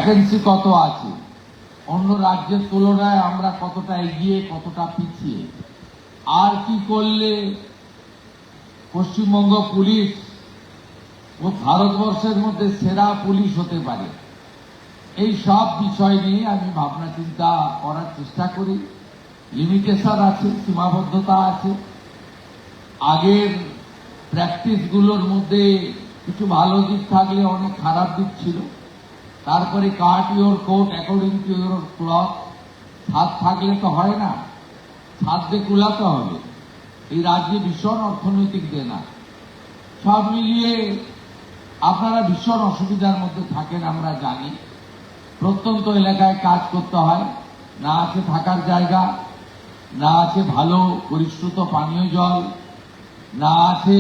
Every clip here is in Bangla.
ভ্যাকেন্সি কত আছে, অন্য রাজ্যের তুলনায় আমরা কতটা এগিয়ে কতটা পিছিয়ে, আর কি করলে পশ্চিমবঙ্গ পুলিশ ও ভারতবর্ষের মধ্যে সেরা পুলিশ হতে পারে, এই সব বিষয় নিয়ে আমি ভাবনা চিন্তা করার চেষ্টা করি। লিমিটেশন আছে, সীমাবদ্ধতা আছে, আগের প্র্যাকটিসগুলোর মধ্যে কিছু ভালো দিক থাকলে অনেক খারাপ দিক ছিল। তারপরে cut your coat according to your cloth, ছাদ থাকলে তো হয় না, ছাদ দিয়ে কুলাতে হবে। এই রাজ্যে ভীষণ অর্থনৈতিক দেনা, সব মিলিয়ে আপনারা ভীষণ অসুবিধার মধ্যে থাকেন আমরা জানি। প্রত্যন্ত এলাকায় কাজ করতে হয়, না আছে থাকার জায়গা, না আছে ভালো পরিশ্রুত পানীয় জল, না আছে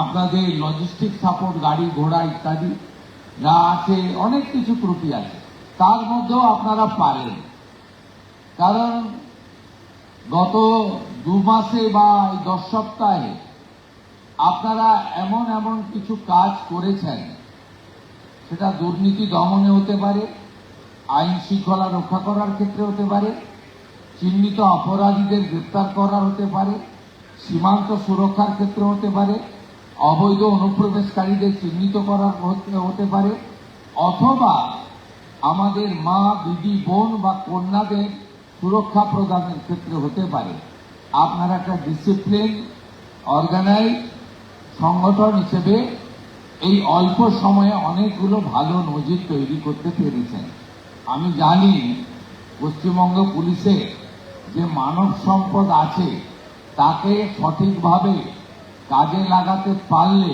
আপনাদের লজিস্টিক সাপোর্ট গাড়ি ঘোড়া ইত্যাদি, না আছে অনেক কিছু ত্রুটি আছে। তার মধ্যেও আপনারা পারেন, কারণ গত 2 মাসে বা 10 সপ্তাহে আপনারা এমন এমন কিছু কাজ করেছেন, সেটা দুর্নীতি দমনে হতে পারে, আইন শৃঙ্খলা রক্ষা করার ক্ষেত্রে হতে পারে, চিহ্নিত অপরাধীদের গ্রেপ্তার করার হতে পারে, সীমান্ত সুরক্ষার ক্ষেত্রে হতে পারে, অবৈধ অনুপ্রবেশকারীদের চিহ্নিত করার হতে পারে, অথবা আমাদের মা দিদি বোন বা কন্যাদের সুরক্ষা প্রদানের ক্ষেত্রে হতে পারে। আপনারা একটা ডিসিপ্লিন অর্গানাইজ সংগঠন হিসেবে এই অল্প সময়ে অনেকগুলো ভালো নজির তৈরি করতে পেরেছেন। আমি জানি পশ্চিমবঙ্গ পুলিশে যে মানব সম্পদ আছে তাকে সঠিকভাবে কাজে লাগাতে পারলে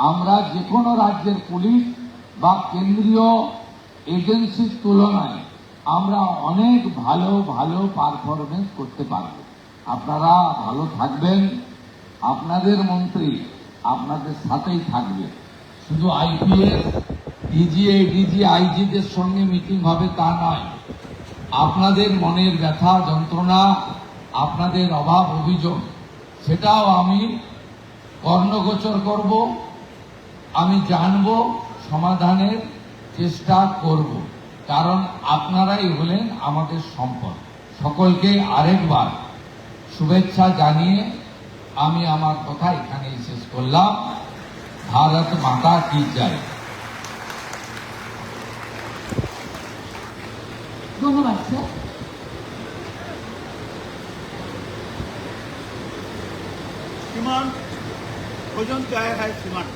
আমরা যে কোনো রাজ্যের পুলিশ বা কেন্দ্রীয় এজেন্সির তুলনায় আমরা অনেক ভালো ভালো পারফরমেন্স করতে পারব। আপনারা ভালো থাকবেন, আপনাদের মন্ত্রী আপনাদের সাথেই থাকবে। শুধু আইপিএস, ডিজি, এডিজি, আইজিদের সঙ্গে মিটিং হবে তা নয়, আপনাদের মনের ব্যথা যন্ত্রণা, আপনাদের অভাব অভিযোগ, সেটাও আমি কর্ণগোচর করব, আমি জানব, সমাধানের চেষ্টা করব, কারণ আপনারাই হলেন আমাদের সম্পদ। সকলকে আরেকবার শুভেচ্ছা জানিয়ে আমি আমার কথা এখানেই শেষ করলাম। ভারত মাতা কি জয়। ধন্যবাদ স্যার। श्रीमान भोजन क्या है श्रीमान?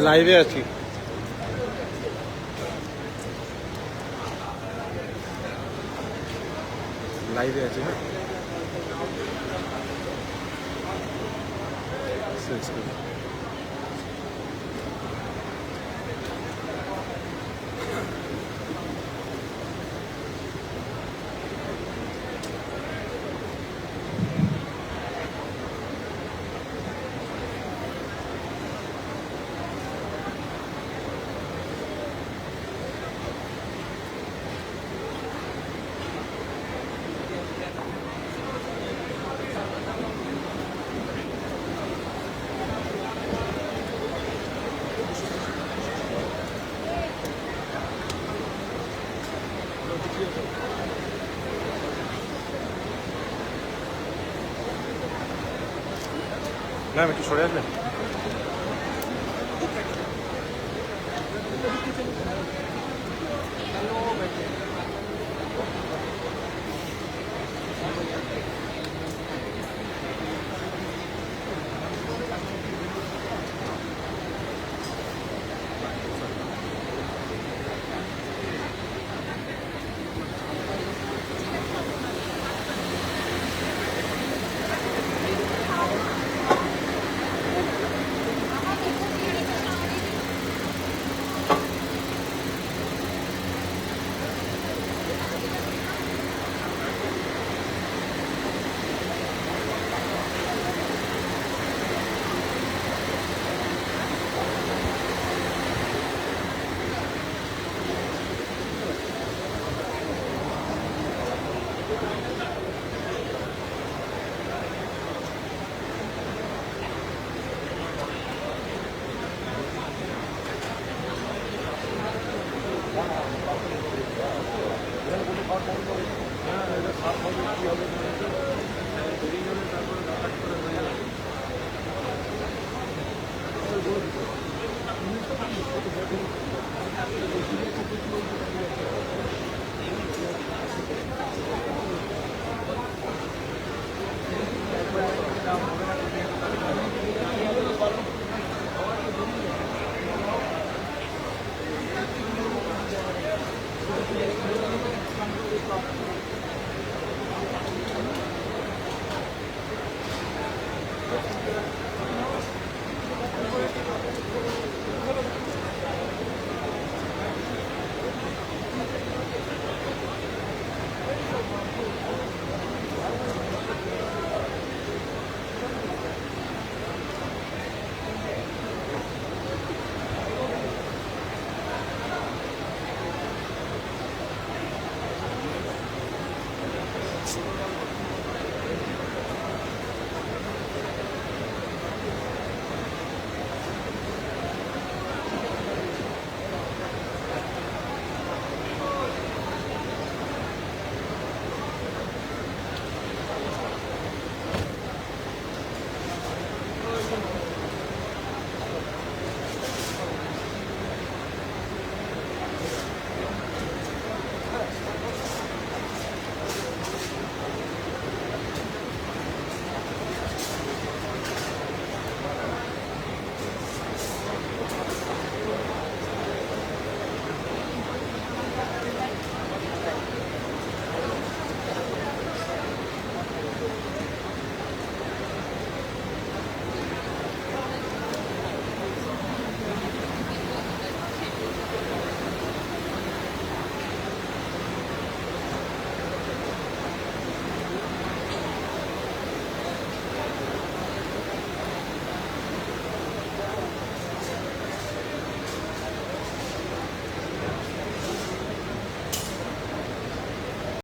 লাইভে আছি। লাইভে আছি। হ্যাঁ, শেষ করি। ম্যাম একটু সরে আসবেন।